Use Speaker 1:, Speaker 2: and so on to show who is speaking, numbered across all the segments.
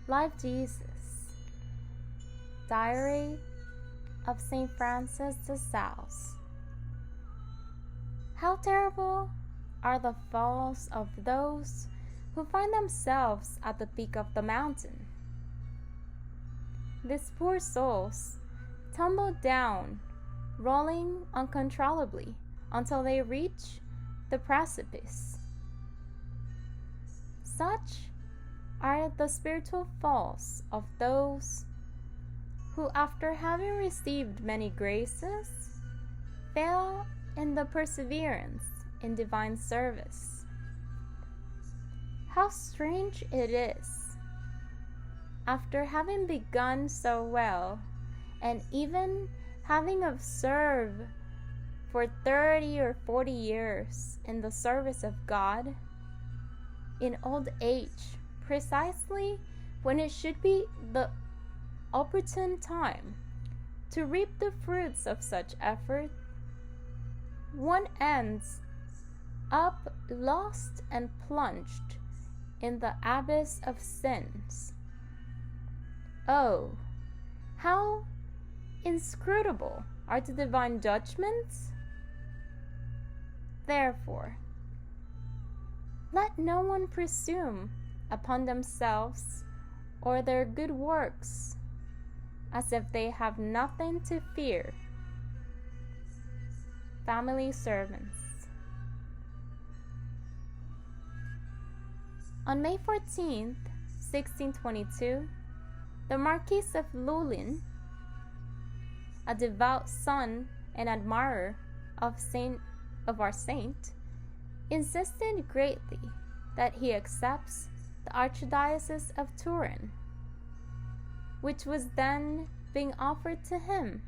Speaker 1: Live Jesus. Diary of St. Francis de Sales. How terrible are the falls of those who find themselves at the peak of the mountain. These poor souls tumble down, rolling uncontrollably until they reach the precipice. Such are the spiritual falls of those who, after having received many graces, fail in the perseverance in divine service. How strange it is, after having begun so well, and even having observed for 30 or 40 years in the service of God, in old age, precisely when it should be the opportune time to reap the fruits of such effort, one ends up lost and plunged in the abyss of sins. Oh, how inscrutable are the divine judgments! Therefore, let no one presume upon themselves or their good works, as if they have nothing to fear. Family Servants. On May 14th, 1622, the Marquis of Lullin, a devout son and admirer of our saint, insisted greatly that he accepts the Archdiocese of Turin, which was then being offered to him,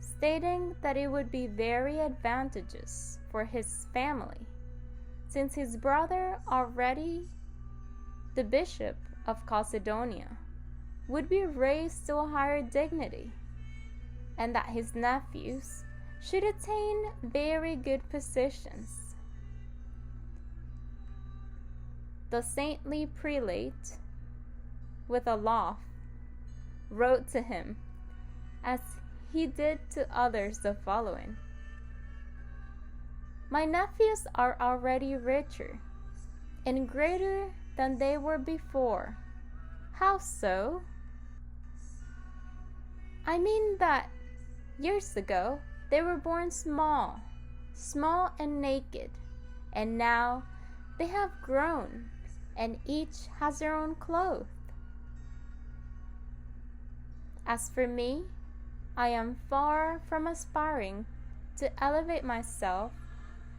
Speaker 1: stating that it would be very advantageous for his family, since his brother already, the Bishop of Calcedonia, would be raised to a higher dignity, and that his nephews should attain very good positions. The Saintly Prelate, with a laugh, wrote to him, as he did to others, the following: "My nephews are already richer and greater than they were before. How so? I mean that years ago they were born small and naked, and now they have grown, and each has their own clothes. As for me, I am far from aspiring to elevate myself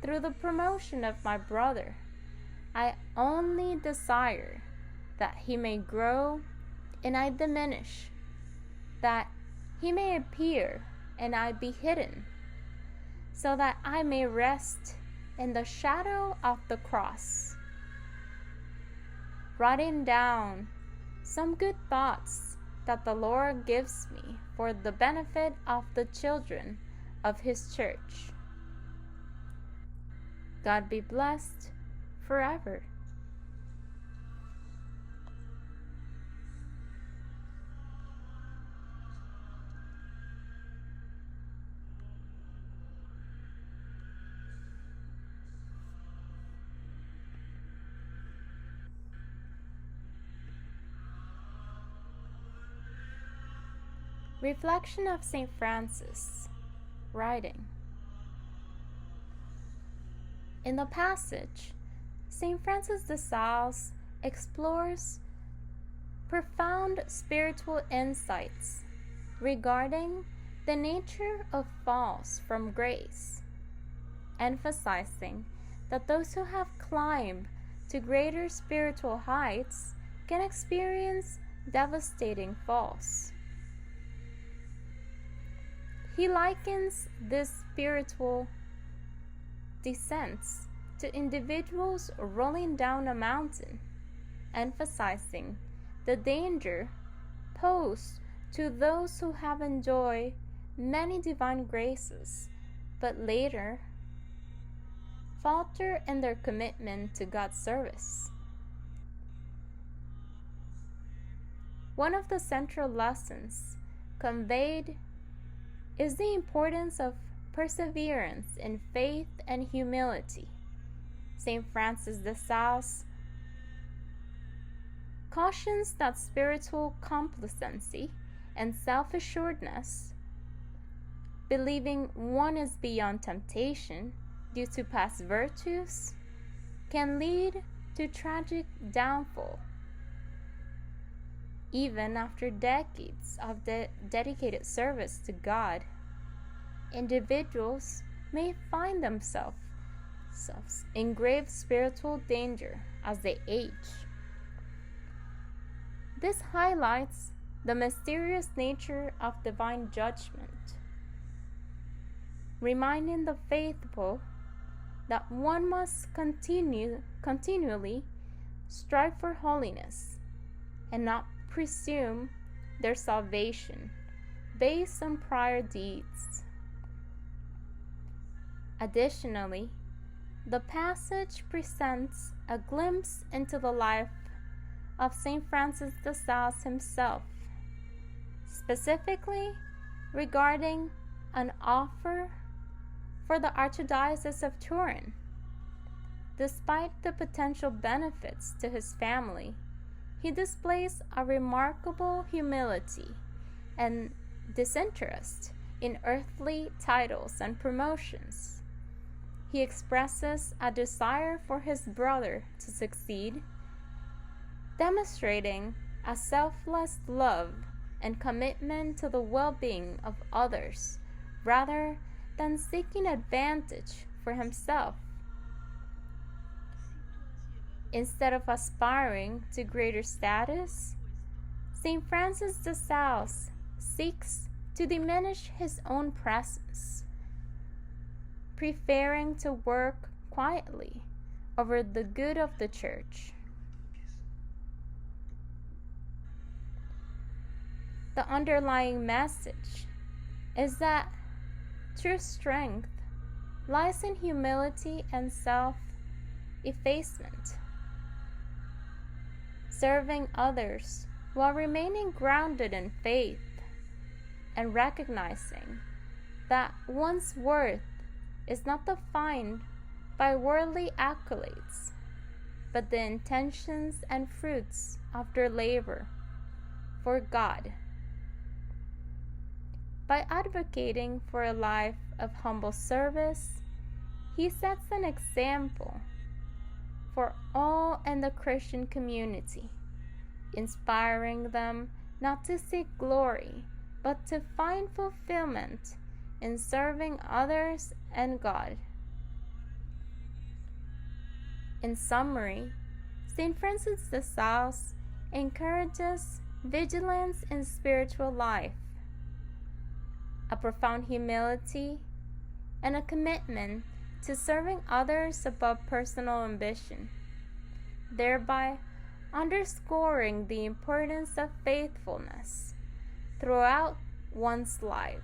Speaker 1: through the promotion of my brother. I only desire that he may grow and I diminish, that he may appear and I be hidden, so that I may rest in the shadow of the cross, writing down some good thoughts that the Lord gives me for the benefit of the children of his church. God be blessed forever." Reflection of St. Francis, writing. In the passage, St. Francis de Sales explores profound spiritual insights regarding the nature of falls from grace, emphasizing that those who have climbed to greater spiritual heights can experience devastating falls. He likens these spiritual descents to individuals rolling down a mountain, emphasizing the danger posed to those who have enjoyed many divine graces, but later falter in their commitment to God's service. one of the central lessons conveyed is the importance of perseverance in faith and humility. St. Francis de Sales cautions that spiritual complacency and self-assuredness, believing one is beyond temptation due to past virtues, can lead to tragic downfall. Even after decades of dedicated service to God, individuals may find themselves in grave spiritual danger as they age. This highlights the mysterious nature of divine judgment, reminding the faithful that one must continually strive for holiness and not presume their salvation based on prior deeds. Additionally, the passage presents a glimpse into the life of St. Francis de Sales himself, specifically regarding an offer for the Archdiocese of Turin. Despite the potential benefits to his family, he displays a remarkable humility and disinterest in earthly titles and promotions. He expresses a desire for his brother to succeed, demonstrating a selfless love and commitment to the well-being of others rather than seeking advantage for himself. Instead of aspiring to greater status, St. Francis de Sales seeks to diminish his own presence, preferring to work quietly over the good of the Church. The underlying message is that true strength lies in humility and self-effacement, serving others while remaining grounded in faith and recognizing that one's worth is not defined by worldly accolades, but the intentions and fruits of their labor for God. By advocating for a life of humble service, he sets an example for all in the Christian community, inspiring them not to seek glory, but to find fulfillment in serving others and God. In summary, St. Francis de Sales encourages vigilance in spiritual life, a profound humility, and a commitment to serving others above personal ambition, thereby underscoring the importance of faithfulness throughout one's life.